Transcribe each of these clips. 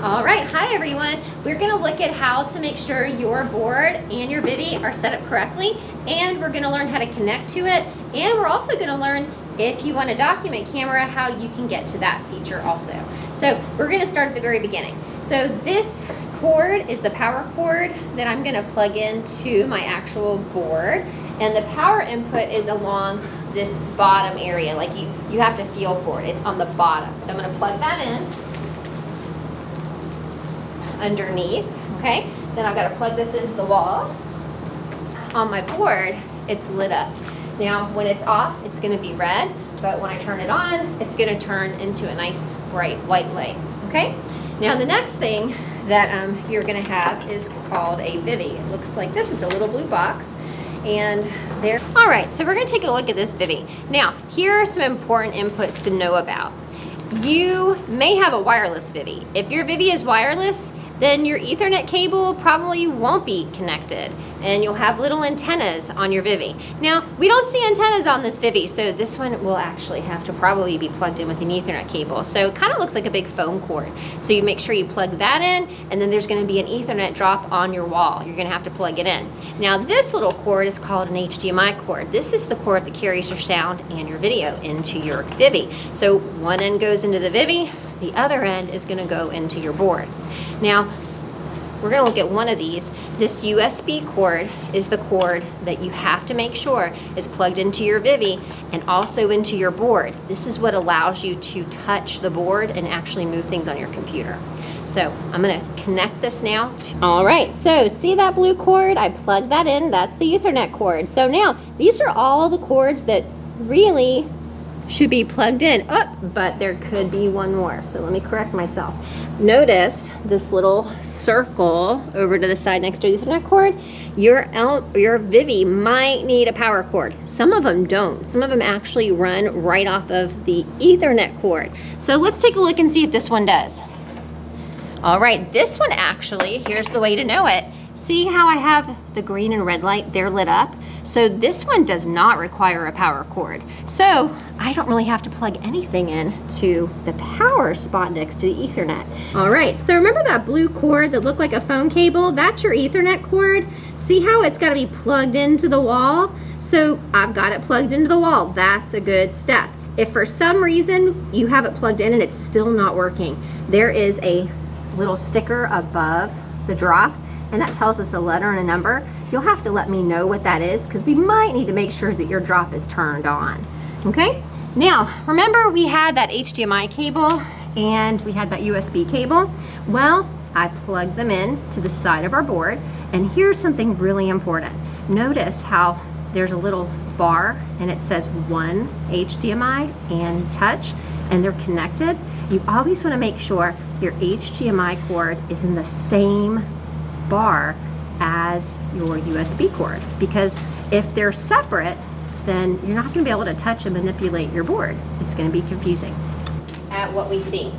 All right, hi everyone. We're gonna look at how to make sure your board and your Vivi are set up correctly, and we're gonna learn how to connect to it, and we're also gonna learn if you want a document camera, how you can get to that feature also. So we're gonna start at the very beginning. So this cord is the power cord that I'm gonna plug into my actual board, and the power input is along this bottom area. Like you have to feel for it. It's on the bottom. So I'm gonna plug that in underneath, okay? Then I've got to plug this into the wall. On my board, it's lit up. Now, when it's off, it's going to be red, but when I turn it on, it's going to turn into a nice bright white light, okay? Now, the next thing that you're going to have is called a Vivi. It looks like this. It's a little blue box, and there. All right, so we're going to take a look at this Vivi. Now, here are some important inputs to know about. You may have a wireless Vivi. If your Vivi is wireless, then your Ethernet cable probably won't be connected, and you'll have little antennas on your Vivi. Now, we don't see antennas on this Vivi, so this one will actually have to probably be plugged in with an Ethernet cable. So it kind of looks like a big phone cord. So you make sure you plug that in, and then there's going to be an Ethernet drop on your wall. You're going to have to plug it in. Now, this little cord is called an HDMI cord. This is the cord that carries your sound and your video into your Vivi. So one end goes into the Vivi, the other end is going to go into your board. Now, we're going to look at one of these. This USB cord is the cord that you have to make sure is plugged into your Vivi and also into your board. This is what allows you to touch the board and actually move things on your computer. So I'm going to connect this now. All right, so see that blue cord? I plugged that in. That's the Ethernet cord. So now these are all the cords that really should be plugged in. But there could be one more. So let me correct myself. Notice this little circle over to the side next to the Ethernet cord. Your Vivi might need a power cord. Some of them don't. Some of them actually run right off of the Ethernet cord. So let's take a look and see if this one does. All right, this one actually, here's the way to know it. See how I have the green and red light? They're lit up. So this one does not require a power cord. So I don't really have to plug anything in to the power spot next to the Ethernet. All right, so remember that blue cord that looked like a phone cable? That's your Ethernet cord. See how it's got to be plugged into the wall? So I've got it plugged into the wall. That's a good step. If for some reason you have it plugged in and it's still not working, there is a little sticker above the drop, and that tells us a letter and a number. You'll have to let me know what that is, because we might need to make sure that your drop is turned on. Okay? Now, remember we had that HDMI cable and we had that USB cable? Well, I plugged them in to the side of our board, and here's something really important. Notice how there's a little bar and it says one HDMI and touch, and they're connected. You always want to make sure your HDMI cord is in the same bar as your USB cord, because if they're separate, then you're not going to be able to touch and manipulate your board. It's going to be confusing. At what we see,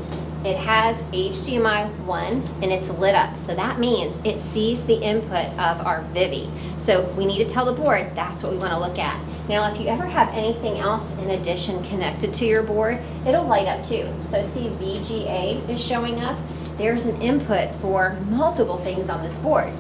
it has HDMI 1 and it's lit up, so that means it sees the input of our Vivi. So we need to tell the board that's what we want to look at. Now, if you ever have anything else in addition connected to your board, it'll light up too. So see, VGA is showing up. There's an input for multiple things on this board.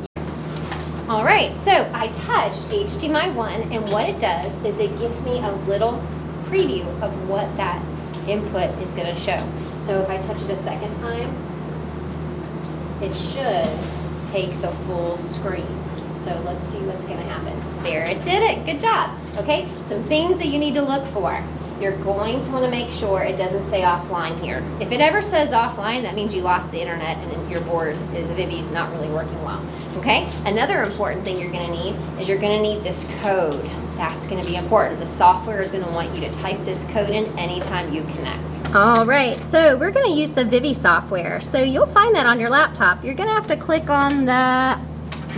All right, so I touched HDMI 1, and what it does is it gives me a little preview of what that input is going to show. So if I touch it a second time, it should take the full screen. So let's see what's going to happen. There, it did it. Good job. Okay, some things that you need to look for. You're going to want to make sure it doesn't say offline here. If it ever says offline, that means you lost the internet and your board, the Vivi, is not really working well. Okay? Another important thing you're going to need is you're going to need this code. That's going to be important. The software is going to want you to type this code in anytime you connect. All right, so we're going to use the Vivi software. So you'll find that on your laptop. You're going to have to click on the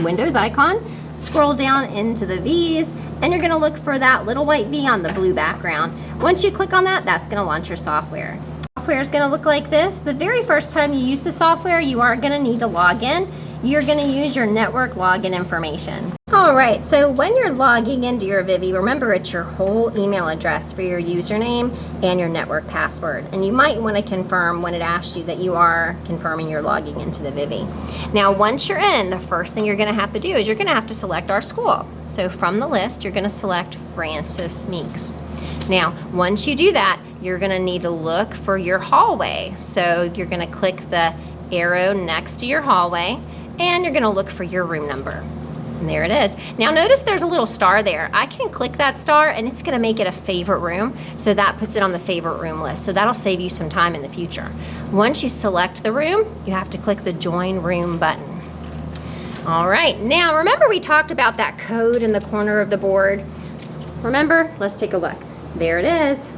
Windows icon, scroll down into the V's, and you're going to look for that little white V on the blue background. Once you click on that, that's going to launch your software. Software is going to look like this. The very first time you use the software, you are going to need to log in. You're going to use your network login information. All right, so when you're logging into your Vivi, remember it's your whole email address for your username and your network password. And you might want to confirm when it asks you that you are confirming you're logging into the Vivi. Now, once you're in, the first thing you're going to have to do is you're going to have to select our school. So from the list, you're going to select Francis Meeks. Now, once you do that, you're going to need to look for your hallway. So you're going to click the arrow next to your hallway, and you're going to look for your room number. And there it is. Now notice there's a little star there. I can click that star and it's gonna make it a favorite room. So that puts it on the favorite room list. So that'll save you some time in the future. Once you select the room, you have to click the join room button. All right, now remember we talked about that code in the corner of the board? Remember? Let's take a look. There it is.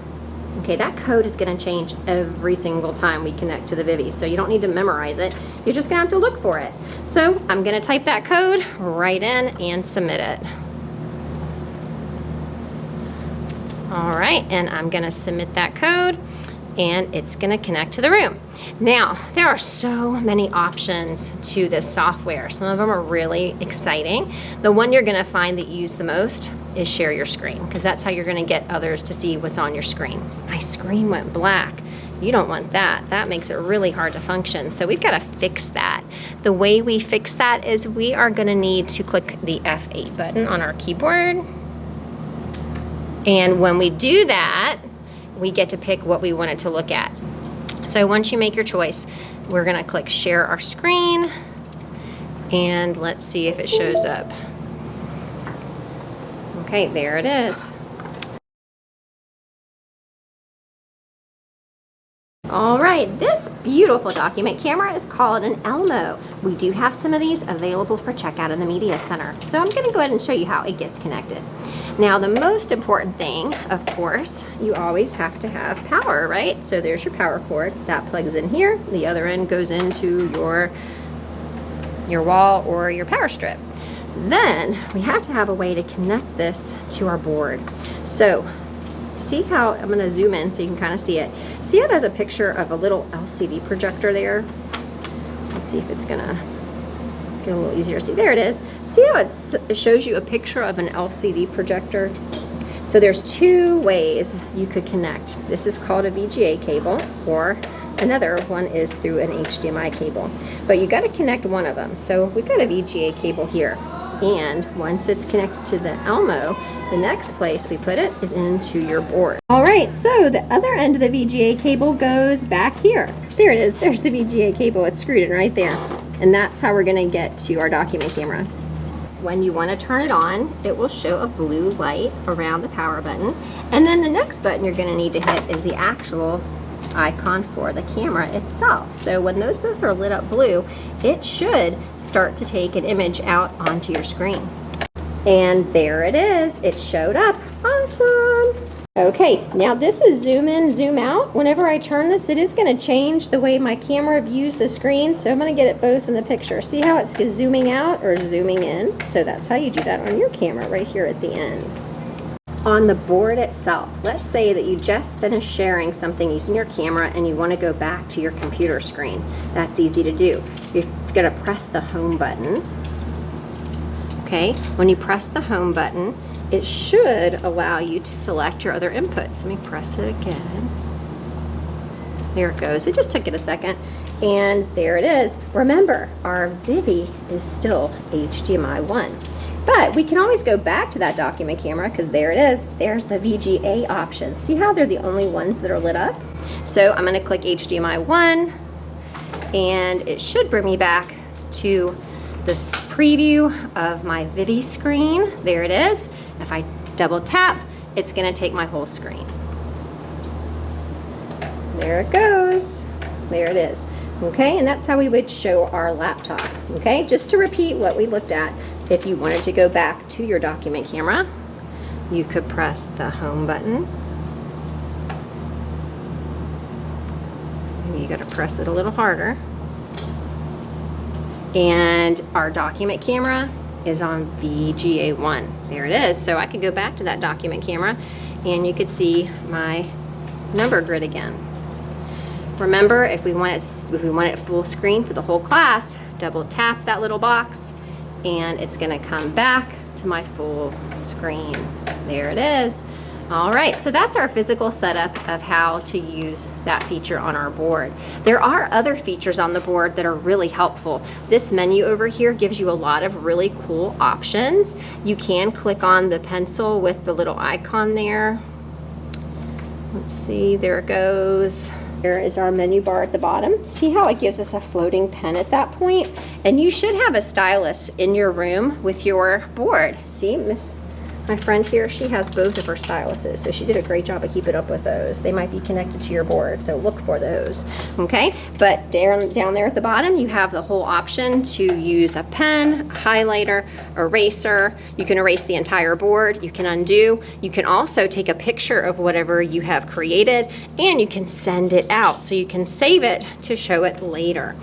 Okay, that code is gonna change every single time we connect to the Vivi, so you don't need to memorize it. You're just gonna have to look for it. So I'm gonna type that code right in and submit it. All right, and I'm gonna submit that code and it's gonna connect to the room. Now, there are so many options to this software. Some of them are really exciting. The one you're gonna find that you use the most is share your screen, because that's how you're gonna get others to see what's on your screen. My screen went black. You don't want that. That makes it really hard to function. So we've gotta fix that. The way we fix that is we are gonna need to click the F8 button on our keyboard. And when we do that, we get to pick what we want it to look at. So once you make your choice, we're gonna click share our screen, and let's see if it shows up. Okay, there it is. All right, this beautiful document camera is called an Elmo. We do have some of these available for checkout in the Media Center. So I'm gonna go ahead and show you how it gets connected. Now, the most important thing, of course, you always have to have power, right? So there's your power cord. That plugs in here. The other end goes into your wall or your power strip. Then we have to have a way to connect this to our board. So see how, I'm gonna zoom in so you can kind of see it. See how it has a picture of a little LCD projector there? Let's see if it's gonna get a little easier to see. There it is. See how it shows you a picture of an LCD projector? So there's two ways you could connect. This is called a VGA cable, or another one is through an HDMI cable. But you gotta connect one of them. So we've got a VGA cable here. And once it's connected to the Elmo, the next place we put it is into your board. All right, so the other end of the VGA cable goes back here. There it is, there's the VGA cable, it's screwed in right there. And that's how we're gonna get to our document camera. When you wanna turn it on, it will show a blue light around the power button. And then the next button you're gonna need to hit is the actual icon for the camera itself. So when those both are lit up blue, it should start to take an image out onto your screen. And there it is, it showed up. Awesome. Okay, now this is zoom in, zoom out. Whenever I turn this, it is gonna change the way my camera views the screen, so I'm gonna get it both in the picture. See how it's zooming out or zooming in? So that's how you do that on your camera right here at the end. On the board itself, let's say that you just finished sharing something using your camera and you want to go back to your computer screen. That's easy to do. You're going to press the home button. Okay, when you press the home button, it should allow you to select your other inputs. Let me press it again. There it goes. It just took it a second. And there it is. Remember, our Vivi is still HDMI 1. But we can always go back to that document camera, because there it is. There's the VGA options. See how they're the only ones that are lit up? So I'm gonna click HDMI 1, and it should bring me back to this preview of my Vivi screen. There it is. If I double tap, it's gonna take my whole screen. There it goes. There it is. Okay, and that's how we would show our laptop. Okay, just to repeat what we looked at, if you wanted to go back to your document camera, you could press the home button. Maybe you gotta press it a little harder. And our document camera is on VGA 1. There it is. So I could go back to that document camera and you could see my number grid again. Remember, if we want it full screen for the whole class, double tap that little box and it's gonna come back to my full screen. There it is. All right, so that's our physical setup of how to use that feature on our board. There are other features on the board that are really helpful. This menu over here gives you a lot of really cool options. You can click on the pencil with the little icon there. Let's see, there it goes. Here is our menu bar at the bottom. See how it gives us a floating pen at that point? And you should have a stylus in your room with your board. See, my friend here, she has both of her styluses, so she did a great job of keeping up with those. They might be connected to your board, so look for those, okay? But down there at the bottom, you have the whole option to use a pen, highlighter, eraser. You can erase the entire board. You can undo. You can also take a picture of whatever you have created, and you can send it out, so you can save it to show it later.